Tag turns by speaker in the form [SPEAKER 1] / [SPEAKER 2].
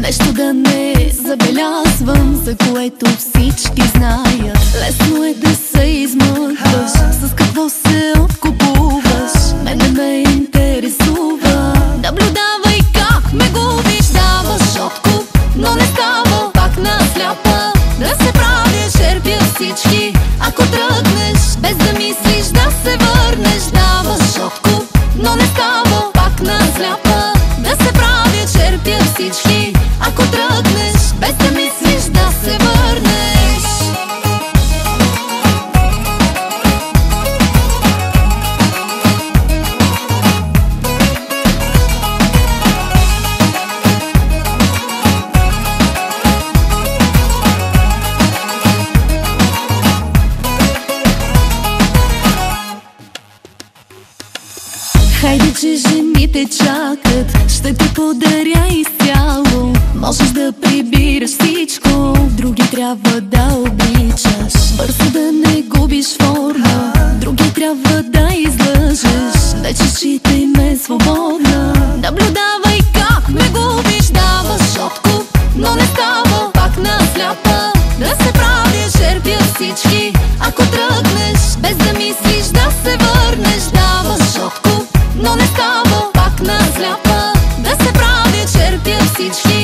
[SPEAKER 1] нещо да не забелязвам, за което всички знаят. Лесно е да се измъкваш, с какво се откупуваш. Мене ме интересува, наблюдавай как ме губиш. Даваш откуп, но не става, пак на сляпа да се правиш, черпя всички. Ако тръгнеш, без да мислиш да се върнеш. Даваш откуп, но не става, пак на сляпа да се правя, черпя всички. Ако тръгнеш, без да мислиш да се върнеш. Хайде, че жените чакат, ще те подаря изцяло. Можеш да прибираш всичко, други трябва да обичаш. Бързо да не губиш форма, други трябва да излъжеш. Вече считай ме свободна, наблюдавай как ме губиш. Даваш откуп, но не става, пак на сляпа да се правя, черпя всички. Ако тръгнеш, без да мислиш да се върнеш. Даваш откуп, но не става, пак на сляпа да се правя, черпя всички.